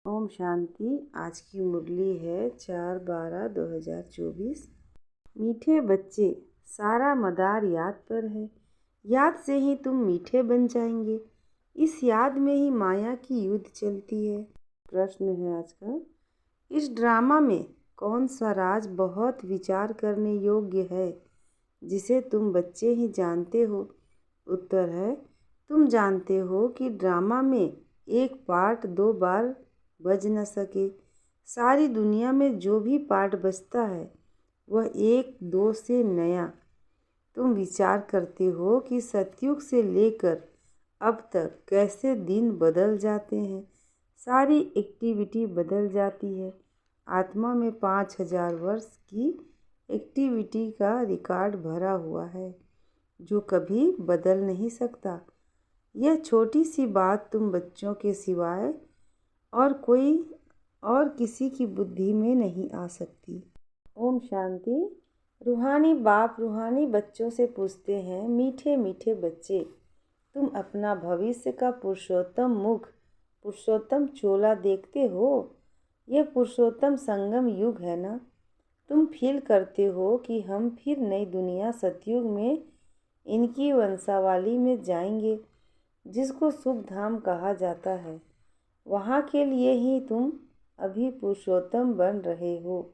ओम शांति। आज की मुरली है 4/12/2024। मीठे बच्चे, सारा मदार याद पर है। याद से ही तुम मीठे बन जाएंगे। इस याद में ही माया की युद्ध चलती है। प्रश्न है आज का, इस ड्रामा में कौन सा राज बहुत विचार करने योग्य है, जिसे तुम बच्चे ही जानते हो? उत्तर है, तुम जानते हो कि ड्रामा में एक पार्ट 2 बार बज न सके। सारी दुनिया में जो भी पार्ट बजता है वह 1-2 से नया। तुम विचार करते हो कि सतयुग से लेकर अब तक कैसे दिन बदल जाते हैं, सारी एक्टिविटी बदल जाती है। आत्मा में 5000 वर्ष की एक्टिविटी का रिकॉर्ड भरा हुआ है, जो कभी बदल नहीं सकता। यह छोटी सी बात तुम बच्चों के सिवाय और किसी की बुद्धि में नहीं आ सकती। ओम शांति। रूहानी बाप रूहानी बच्चों से पूछते हैं, मीठे मीठे बच्चे, तुम अपना भविष्य का पुरुषोत्तम मुख, पुरुषोत्तम चोला देखते हो? यह पुरुषोत्तम संगम युग है ना? तुम फील करते हो कि हम फिर नई दुनिया सतयुग में इनकी वंशावली में जाएंगे, जिसको शुभ धाम कहा जाता है। वहाँ के लिए ही तुम अभी पुरुषोत्तम बन रहे हो।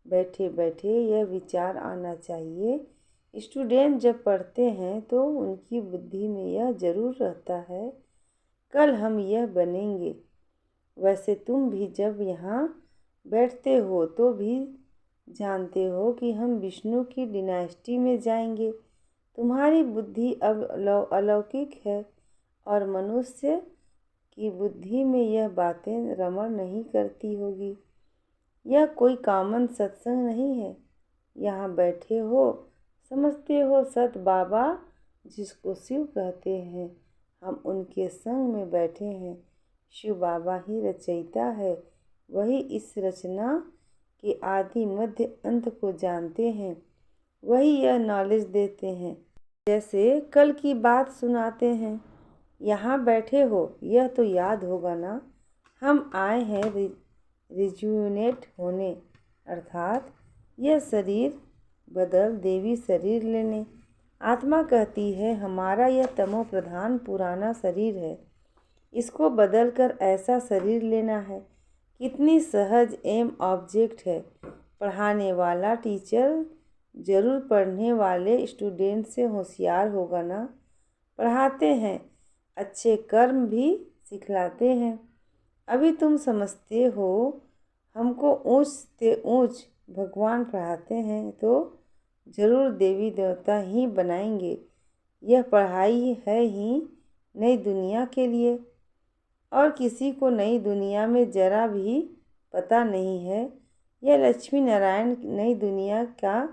बैठे बैठे यह विचार आना चाहिए। स्टूडेंट जब पढ़ते हैं तो उनकी बुद्धि में यह जरूर रहता है, कल हम यह बनेंगे। वैसे तुम भी जब यहाँ बैठते हो तो भी जानते हो कि हम विष्णु की डिनास्टी में जाएंगे। तुम्हारी बुद्धि अब अलौकिक है और मनुष्य की बुद्धि में यह बातें रमण नहीं करती होगी। यह कोई कॉमन सत्संग नहीं है। यहाँ बैठे हो, समझते हो सत बाबा जिसको शिव कहते हैं, हम उनके संग में बैठे हैं। शिव बाबा ही रचयिता है, वही इस रचना के आदि मध्य अंत को जानते हैं, वही यह नॉलेज देते हैं। जैसे कल की बात सुनाते हैं। यहाँ बैठे हो, यह तो याद होगा ना, हम आए हैं रिजुनेट होने, अर्थात यह शरीर बदल देवी शरीर लेने। आत्मा कहती है, हमारा यह तमो प्रधान पुराना शरीर है, इसको बदलकर ऐसा शरीर लेना है। कितनी सहज एम ऑब्जेक्ट है। पढ़ाने वाला टीचर जरूर पढ़ने वाले स्टूडेंट से होशियार होगा ना। पढ़ाते हैं, अच्छे कर्म भी सिखलाते हैं। अभी तुम समझते हो हमको ऊंच से ऊंच भगवान पढ़ाते हैं तो जरूर देवी देवता ही बनाएंगे। यह पढ़ाई है ही नई दुनिया के लिए, और किसी को नई दुनिया में जरा भी पता नहीं है। यह लक्ष्मी नारायण नई दुनिया का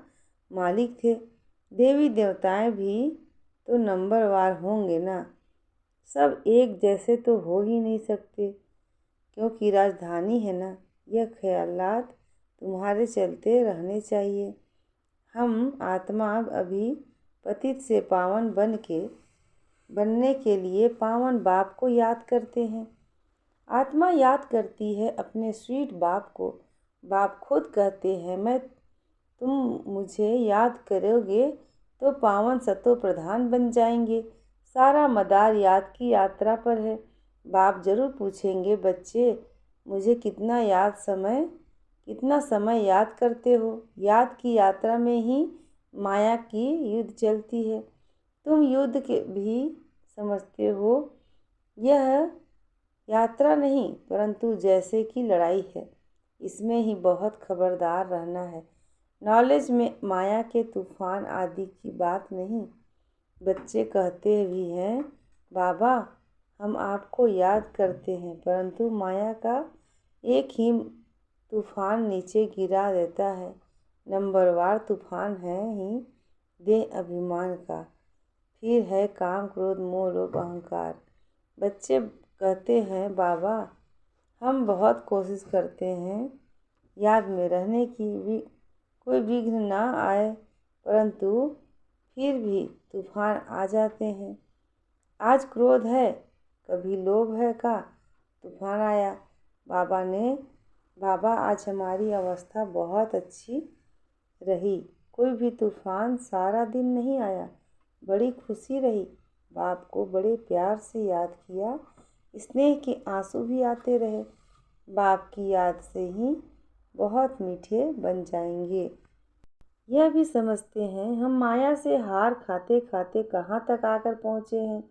मालिक थे। देवी देवताएं भी तो नंबरवार होंगे ना। सब एक जैसे तो हो ही नहीं सकते, क्योंकि राजधानी है ना। यह ख्यालात तुम्हारे चलते रहने चाहिए। हम आत्मा अभी पतित से पावन बनने के लिए पावन बाप को याद करते हैं। आत्मा याद करती है अपने स्वीट बाप को। बाप खुद कहते हैं, तुम मुझे याद करोगे तो पावन सतो प्रधान बन जाएंगे। सारा मदार याद की यात्रा पर है। बाप जरूर पूछेंगे, बच्चे मुझे कितना समय याद करते हो? याद की यात्रा में ही माया की युद्ध चलती है। तुम युद्ध के भी समझते हो। यह यात्रा नहीं परंतु जैसे कि लड़ाई है। इसमें ही बहुत खबरदार रहना है। नॉलेज में माया के तूफान आदि की बात नहीं। बच्चे कहते भी हैं, बाबा हम आपको याद करते हैं, परंतु माया का एक ही तूफान नीचे गिरा देता है। नंबरवार तूफान है ही देह अभिमान का, फिर है काम क्रोध मोह लोभ अहंकार। बच्चे कहते हैं, बाबा हम बहुत कोशिश करते हैं याद में रहने की, कोई विघ्न ना आए, परंतु फिर भी तूफान आ जाते हैं। आज क्रोध है, कभी लोभ है का तूफान आया, बाबा आज हमारी अवस्था बहुत अच्छी रही। कोई भी तूफान सारा दिन नहीं आया। बड़ी खुशी रही। बाप को बड़े प्यार से याद किया। स्नेह के आंसू भी आते रहे। बाप की याद से ही बहुत मीठे बन जाएंगे। यह भी समझते हैं हम माया से हार खाते खाते कहाँ तक आकर पहुँचे हैं।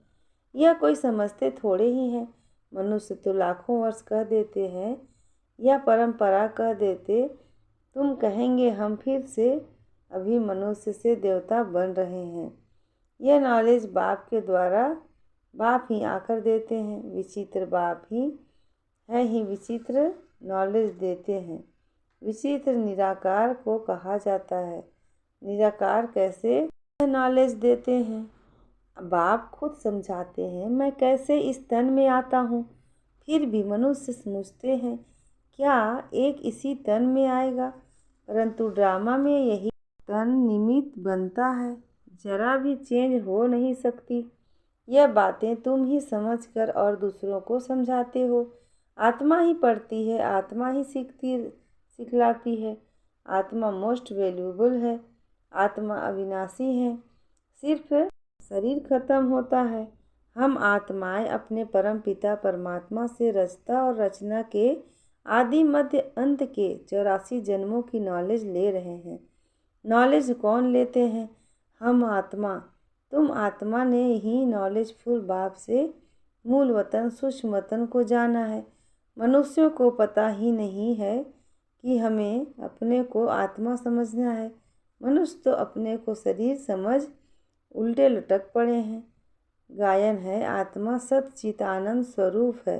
यह कोई समझते थोड़े ही हैं। मनुष्य तो लाखों वर्ष कह देते हैं या परंपरा कह देते। तुम कहेंगे हम फिर से अभी मनुष्य से देवता बन रहे हैं। यह नॉलेज बाप के द्वारा बाप ही आकर देते हैं। विचित्र बाप ही है ही विचित्र नॉलेज देते हैं। विचित्र निराकार को कहा जाता है। निराकार कैसे नॉलेज देते हैं? बाप खुद समझाते हैं मैं कैसे इस तन में आता हूँ। फिर भी मनुष्य समझते हैं क्या एक इसी तन में आएगा, परंतु ड्रामा में यही तन निमित्त बनता है, जरा भी चेंज हो नहीं सकती। यह बातें तुम ही समझकर और दूसरों को समझाते हो। आत्मा ही पढ़ती है, आत्मा ही सिखलाती है। आत्मा मोस्ट वैल्यूएबल है। आत्मा अविनाशी है। सिर्फ शरीर खत्म होता है। हम आत्माएं अपने परम पिता परमात्मा से रचता और रचना के आदि मध्य अंत के 84 जन्मों की नॉलेज ले रहे हैं। नॉलेज कौन लेते हैं? हम आत्मा। तुम आत्मा ने ही नॉलेजफुल बाप से मूल वतन सूक्ष्म वतन को जाना है। मनुष्यों को पता ही नहीं है कि हमें अपने को आत्मा समझना है। मनुष्य तो अपने को शरीर समझ उल्टे लटक पड़े हैं। गायन है आत्मा सच्चित आनंद स्वरूप है।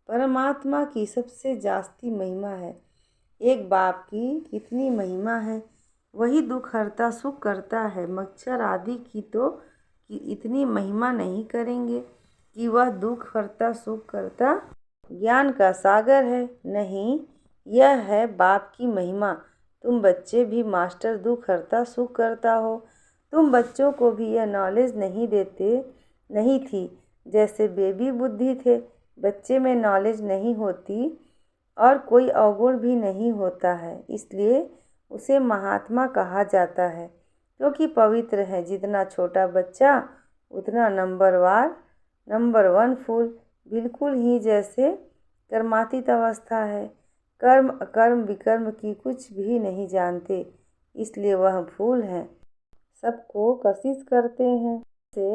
परमात्मा की सबसे जास्ती महिमा है। एक बाप की कितनी महिमा है। वही दुख हरता सुख करता है। मच्छर आदि की तो इतनी महिमा नहीं करेंगे कि वह दुख हरता सुख करता ज्ञान का सागर है। नहीं, यह है बाप की महिमा। तुम बच्चे भी मास्टर दुख हरता सुख करता हो। तुम बच्चों को भी यह नॉलेज नहीं थी। जैसे बेबी बुद्धि थे। बच्चे में नॉलेज नहीं होती और कोई अवगुण भी नहीं होता है, इसलिए उसे महात्मा कहा जाता है, क्योंकि पवित्र है। जितना छोटा बच्चा उतना नंबर 1 फूल। बिल्कुल ही जैसे कर्मातीत अवस्था है। कर्म अकर्म विकर्म की कुछ भी नहीं जानते, इसलिए वह फूल हैं। सबको कशिश करते हैं। से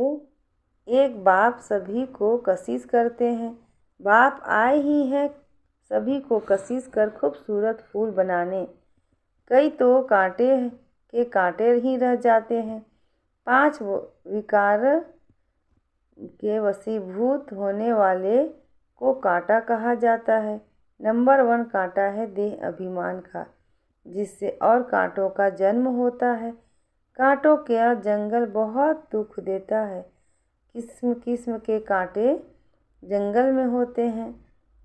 एक बाप सभी को कशिश करते हैं। बाप आए ही हैं सभी को कशिश कर खूबसूरत फूल बनाने। कई तो कांटे ही रह जाते हैं। 5 विकार के वशीभूत होने वाले को कांटा कहा जाता है। नंबर 1 कांटा है देह अभिमान का, जिससे और कांटों का जन्म होता है। कांटों का जंगल बहुत दुख देता है। किस्म किस्म के कांटे जंगल में होते हैं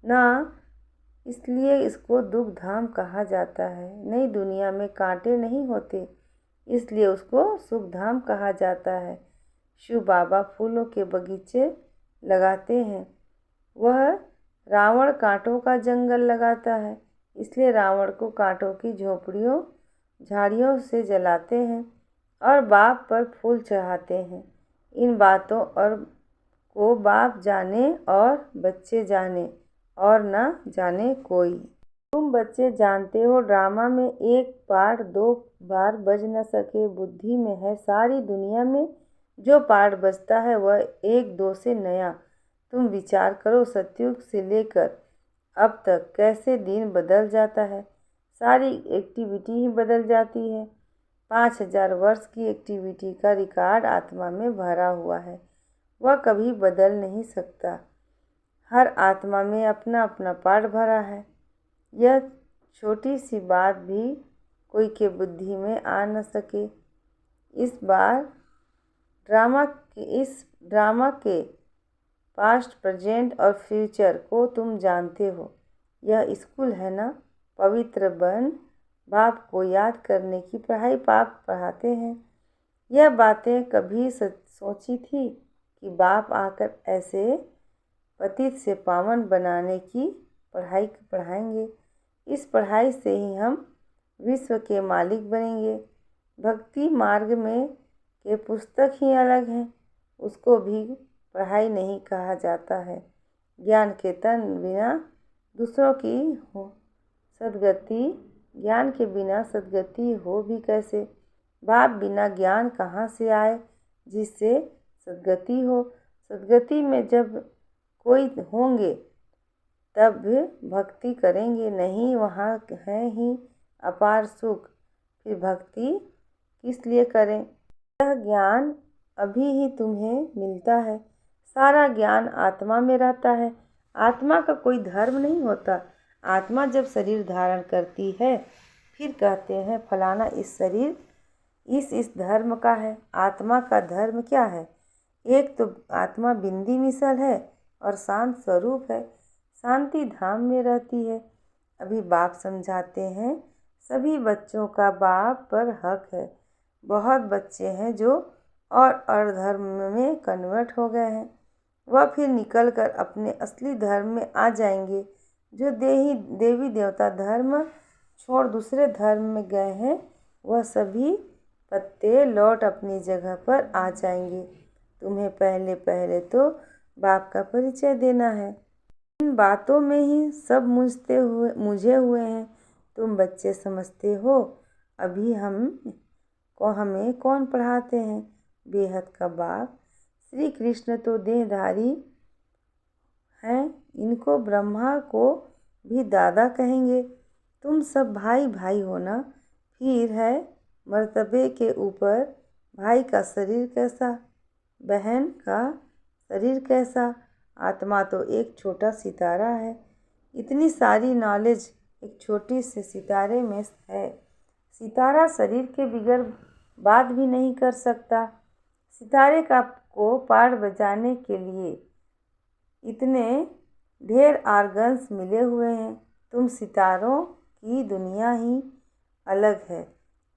ना, इसलिए इसको दुख धाम कहा जाता है। नई दुनिया में कांटे नहीं होते, इसलिए उसको सुख धाम कहा जाता है। शिव बाबा फूलों के बगीचे लगाते हैं। वह रावण कांटों का जंगल लगाता है, इसलिए रावण को कांटों की झाड़ियों से जलाते हैं और बाप पर फूल चढ़ाते हैं। इन बातों और को बाप जाने और बच्चे जाने और ना जाने कोई। तुम बच्चे जानते हो ड्रामा में एक पार्ट 2 बार बज न सके। बुद्धि में है सारी दुनिया में जो पार्ट बजता है वह 1-2 से नया। तुम विचार करो सतयुग से लेकर अब तक कैसे दिन बदल जाता है। सारी एक्टिविटी ही बदल जाती है। 5000 वर्ष की एक्टिविटी का रिकॉर्ड आत्मा में भरा हुआ है, वह कभी बदल नहीं सकता। हर आत्मा में अपना अपना पार्ट भरा है। यह छोटी सी बात भी कोई के बुद्धि में आ न सके। इस ड्रामा के पास्ट प्रेजेंट और फ्यूचर को तुम जानते हो। यह स्कूल है ना। पवित्र बन बाप को याद करने की पढ़ाई पाप पढ़ाते हैं। यह बातें कभी सोची थी कि बाप आकर ऐसे पतित से पावन बनाने की पढ़ाई पढ़ाएंगे। इस पढ़ाई से ही हम विश्व के मालिक बनेंगे। भक्ति मार्ग में के पुस्तक ही अलग हैं, उसको भी पढ़ाई नहीं कहा जाता है। ज्ञान के तन बिना दूसरों की हो सदगति, ज्ञान के बिना सदगति हो भी कैसे। बाप बिना ज्ञान कहाँ से आए जिससे सदगति हो। सदगति में जब कोई होंगे तब भक्ति करेंगे, नहीं वहाँ है ही अपार सुख, फिर भक्ति किस लिए करें। यह ज्ञान अभी ही तुम्हें मिलता है। सारा ज्ञान आत्मा में रहता है। आत्मा का कोई धर्म नहीं होता। आत्मा जब शरीर धारण करती है फिर कहते हैं फलाना इस शरीर इस धर्म का है। आत्मा का धर्म क्या है? एक तो आत्मा बिंदी मिसल है और शांत स्वरूप है, शांति धाम में रहती है। अभी बाप समझाते हैं सभी बच्चों का बाप पर हक है। बहुत बच्चे हैं जो और धर्म में कन्वर्ट हो गए हैं, वह फिर निकलकर अपने असली धर्म में आ जाएंगे। जो देवी देवता धर्म छोड़ दूसरे धर्म में गए हैं वह सभी पत्ते लौट अपनी जगह पर आ जाएंगे। तुम्हें पहले पहले तो बाप का परिचय देना है। इन बातों में ही सब मुझे हुए हैं। तुम बच्चे समझते हो अभी हमें कौन पढ़ाते हैं? बेहद का बाप श्री कृष्ण तो देहधारी हैं, इनको ब्रह्मा को भी दादा कहेंगे। तुम सब भाई भाई हो ना। फिर है मर्तबे के ऊपर भाई का शरीर कैसा, बहन का शरीर कैसा। आत्मा तो एक छोटा सितारा है। इतनी सारी नॉलेज एक छोटी से सितारे में है। सितारा शरीर के बिगड़ बात भी नहीं कर सकता। सितारे को पाठ बजाने के लिए इतने ढेर आर्गन्स मिले हुए हैं। तुम सितारों की दुनिया ही अलग है।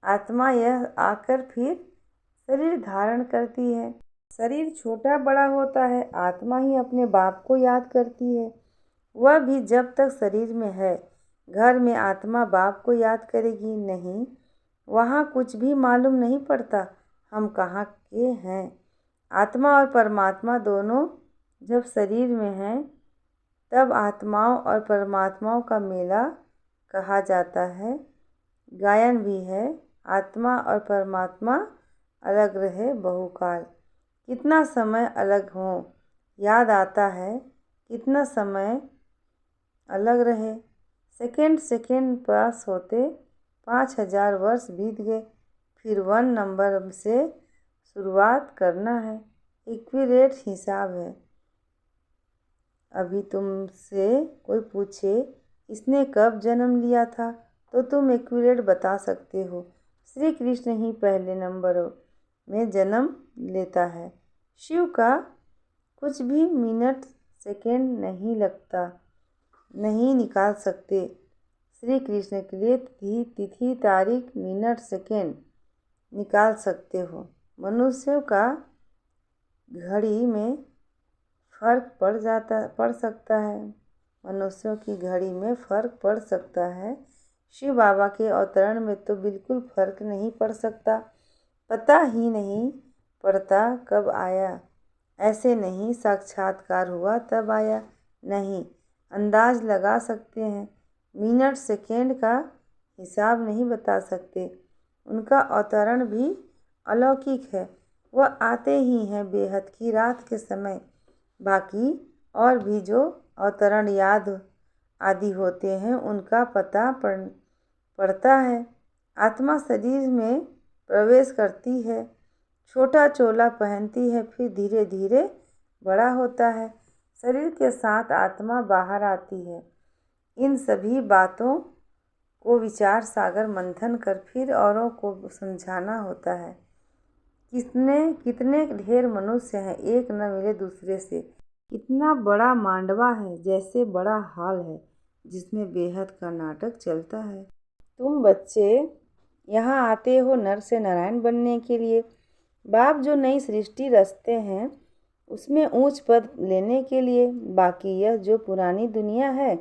आत्मा यह आकर फिर शरीर धारण करती है। शरीर छोटा बड़ा होता है, आत्मा ही अपने बाप को याद करती है। वह भी जब तक शरीर में है। घर में आत्मा बाप को याद करेगी नहीं, वहाँ कुछ भी मालूम नहीं पड़ता हम कहाँ के हैं। आत्मा और परमात्मा दोनों जब शरीर में हैं तब आत्माओं और परमात्माओं का मेला कहा जाता है। गायन भी है, आत्मा और परमात्मा अलग रहे बहुकाल। कितना समय अलग हो याद आता है, कितना समय अलग रहे। सेकंड सेकंड पास होते 5000 वर्ष बीत गए। फिर 1 नंबर से शुरुआत करना है। एक्यूरेट हिसाब है। अभी तुमसे कोई पूछे इसने कब जन्म लिया था तो तुम एक्यूरेट बता सकते हो। श्री कृष्ण ही पहले नंबर में जन्म लेता है। शिव का कुछ भी मिनट सेकंड नहीं लगता, नहीं निकाल सकते। श्री कृष्ण के लिए तिथि तारीख मिनट सेकंड निकाल सकते हो। मनुष्यों का घड़ी में फर्क पड़ सकता है। मनुष्यों की घड़ी में फ़र्क पड़ सकता है। शिव बाबा के अवतरण में तो बिल्कुल फ़र्क नहीं पड़ सकता। पता ही नहीं पड़ता कब आया। ऐसे नहीं साक्षात्कार हुआ तब आया, नहीं अंदाज लगा सकते हैं। मिनट सेकेंड का हिसाब नहीं बता सकते। उनका अवतरण भी अलौकिक है। वह आते ही हैं बेहद की रात के समय। बाकी और भी जो अवतरण याद आदि होते हैं उनका पता पड़ता है। आत्मा शरीर में प्रवेश करती है, छोटा चोला पहनती है, फिर धीरे धीरे बड़ा होता है। शरीर के साथ आत्मा बाहर आती है। इन सभी बातों को विचार सागर मंथन कर फिर औरों को समझाना होता है। कितने ढेर मनुष्य हैं, एक न मिले दूसरे से। इतना बड़ा मांडवा है जैसे बड़ा हॉल है जिसमें बेहद का नाटक चलता है। तुम बच्चे यहाँ आते हो नर से नारायण बनने के लिए। बाप जो नई सृष्टि रचते हैं उसमें ऊंच पद लेने के लिए। बाकी यह जो पुरानी दुनिया है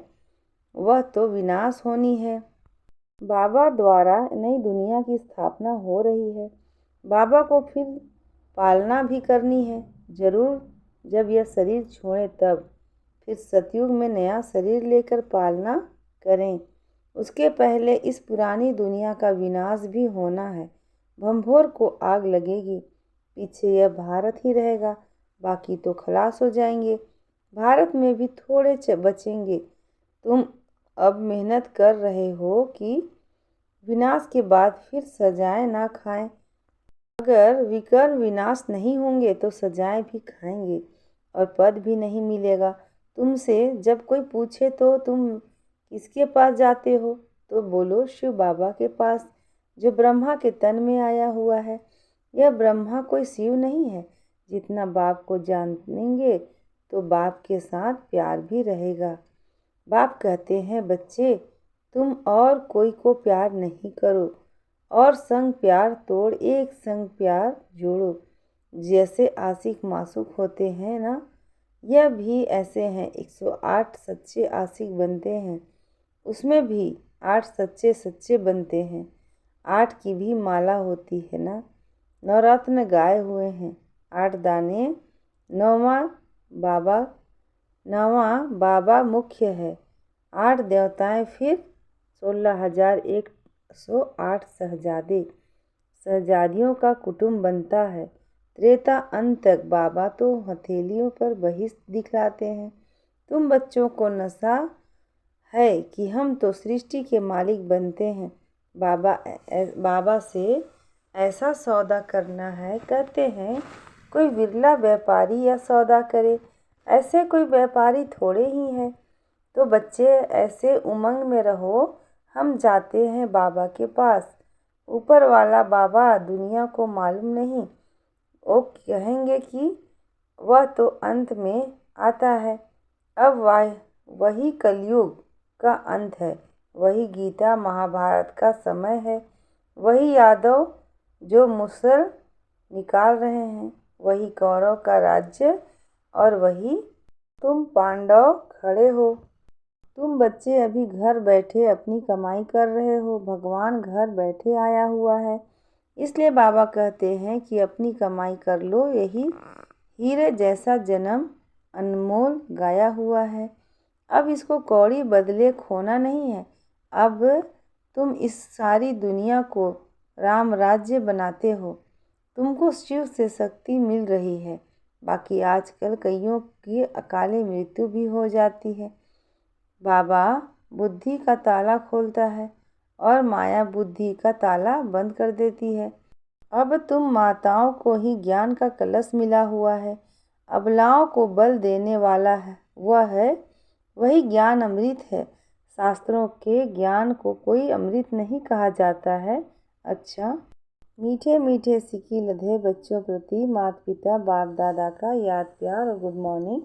वह तो विनाश होनी है। बाबा द्वारा नई दुनिया की स्थापना हो रही है। बाबा को फिर पालना भी करनी है, जरूर। जब यह शरीर छोड़े तब फिर सतयुग में नया शरीर लेकर पालना करें। उसके पहले इस पुरानी दुनिया का विनाश भी होना है। भंभोर को आग लगेगी, पीछे यह भारत ही रहेगा, बाकी तो खलास हो जाएंगे। भारत में भी थोड़े बचेंगे। तुम अब मेहनत कर रहे हो कि विनाश के बाद फिर सजाएं ना खाएं। अगर विकर्ण विनाश नहीं होंगे तो सजाएं भी खाएंगे और पद भी नहीं मिलेगा। तुमसे जब कोई पूछे तो तुम किसके पास जाते हो, तो बोलो शिव बाबा के पास, जो ब्रह्मा के तन में आया हुआ है। यह ब्रह्मा कोई शिव नहीं है। जितना बाप को जानेंगे तो बाप के साथ प्यार भी रहेगा। बाप कहते हैं, बच्चे तुम और कोई को प्यार नहीं करो, और संग प्यार तोड़ एक संग प्यार जोड़ो। जैसे आशिक मासूक होते हैं ना, यह भी ऐसे हैं। 108 सच्चे आशिक बनते हैं, उसमें भी 8 सच्चे सच्चे बनते हैं। 8 की भी माला होती है ना। नवरत्न गाए हुए हैं, 8 दाने। नौवां बाबा मुख्य है। 8 देवताएं, फिर 16,108 शहजादे शहजादियों का कुटुंब बनता है। त्रेता अंत तक बाबा तो हथेलियों पर बहिष्ट दिखलाते हैं। तुम बच्चों को नशा है कि हम तो सृष्टि के मालिक बनते हैं। बाबा से ऐसा सौदा करना है, कहते हैं कोई विरला व्यापारी या सौदा करे। ऐसे कोई व्यापारी थोड़े ही हैं। तो बच्चे ऐसे उमंग में रहो, हम जाते हैं बाबा के पास। ऊपर वाला बाबा दुनिया को मालूम नहीं। वो कहेंगे कि वह तो अंत में आता है। अब वही कलयुग का अंत है, वही गीता महाभारत का समय है, वही यादव जो मुसल निकाल रहे हैं, वही कौरव का राज्य, और वही तुम पांडव खड़े हो। तुम बच्चे अभी घर बैठे अपनी कमाई कर रहे हो। भगवान घर बैठे आया हुआ है, इसलिए बाबा कहते हैं कि अपनी कमाई कर लो। यही हीरे जैसा जन्म अनमोल गाया हुआ है। अब इसको कौड़ी बदले खोना नहीं है। अब तुम इस सारी दुनिया को राम राज्य बनाते हो। तुमको शिव से शक्ति मिल रही है। बाकी आजकल कईयों की अकाले मृत्यु भी हो जाती है। बाबा बुद्धि का ताला खोलता है और माया बुद्धि का ताला बंद कर देती है। अब तुम माताओं को ही ज्ञान का कलश मिला हुआ है। अबलाओं को बल देने वाला है वही ज्ञान अमृत है। शास्त्रों के ज्ञान को कोई अमृत नहीं कहा जाता है। अच्छा, मीठे मीठे सिक्की लधे बच्चों प्रति माता पिता बाप दादा का याद प्यार और गुड मॉर्निंग।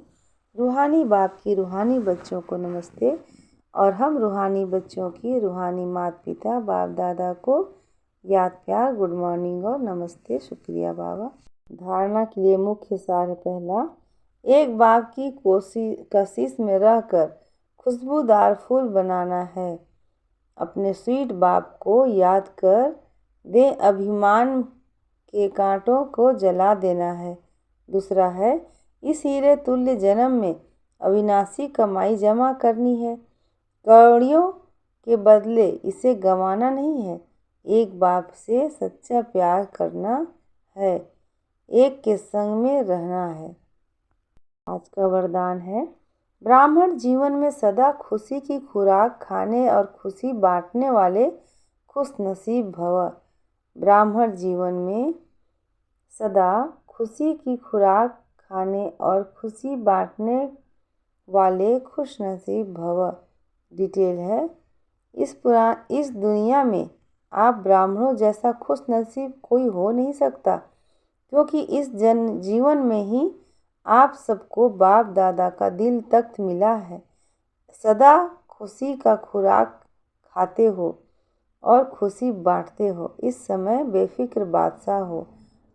रूहानी बाप की रूहानी बच्चों को नमस्ते, और हम रूहानी बच्चों की रूहानी माता पिता बाप दादा को याद प्यार गुड मॉर्निंग और नमस्ते। शुक्रिया बाबा। धारणा के लिए मुख्य सार है। पहला, एक बाप की कोशिश में रहकर खुशबूदार फूल बनाना है। अपने स्वीट बाप को याद कर दे, अभिमान के कांटों को जला देना है। दूसरा है, इस हीरे तुल्य जन्म में अविनाशी कमाई जमा करनी है। कौड़ियों के बदले इसे गंवाना नहीं है। एक बाप से सच्चा प्यार करना है, एक के संग में रहना है। आज का वरदान है, ब्राह्मण जीवन में सदा खुशी की खुराक खाने और खुशी बांटने वाले खुश नसीब भव। ब्राह्मण जीवन में सदा खुशी की खुराक खाने और खुशी बांटने वाले खुश नसीब भव। डिटेल है, इस दुनिया में आप ब्राह्मणों जैसा खुश नसीब कोई हो नहीं सकता, क्योंकि इस जीवन में ही आप सबको बाप दादा का दिल तख्त मिला है। सदा खुशी का खुराक खाते हो और खुशी बांटते हो। इस समय बेफिक्र बादशाह हो।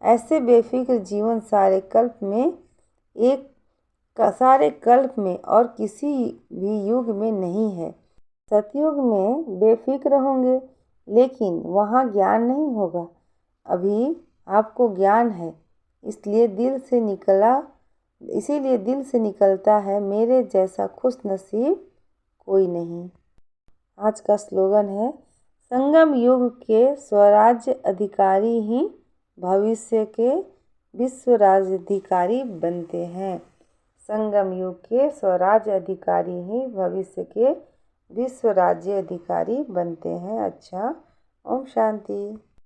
ऐसे बेफिक्र जीवन सारे कल्प में और किसी भी युग में नहीं है। सतयुग में बेफिक्र होंगे, लेकिन वहाँ ज्ञान नहीं होगा। अभी आपको ज्ञान है, इसीलिए दिल से निकलता है, मेरे जैसा खुश नसीब कोई नहीं। आज का स्लोगन है, संगम युग के स्वराज्य अधिकारी ही भविष्य के विश्व राज्याधिकारी बनते हैं। संगम युग के स्वराज्य अधिकारी ही भविष्य के विश्व राज्य अधिकारी बनते हैं। अच्छा, ओम शांति।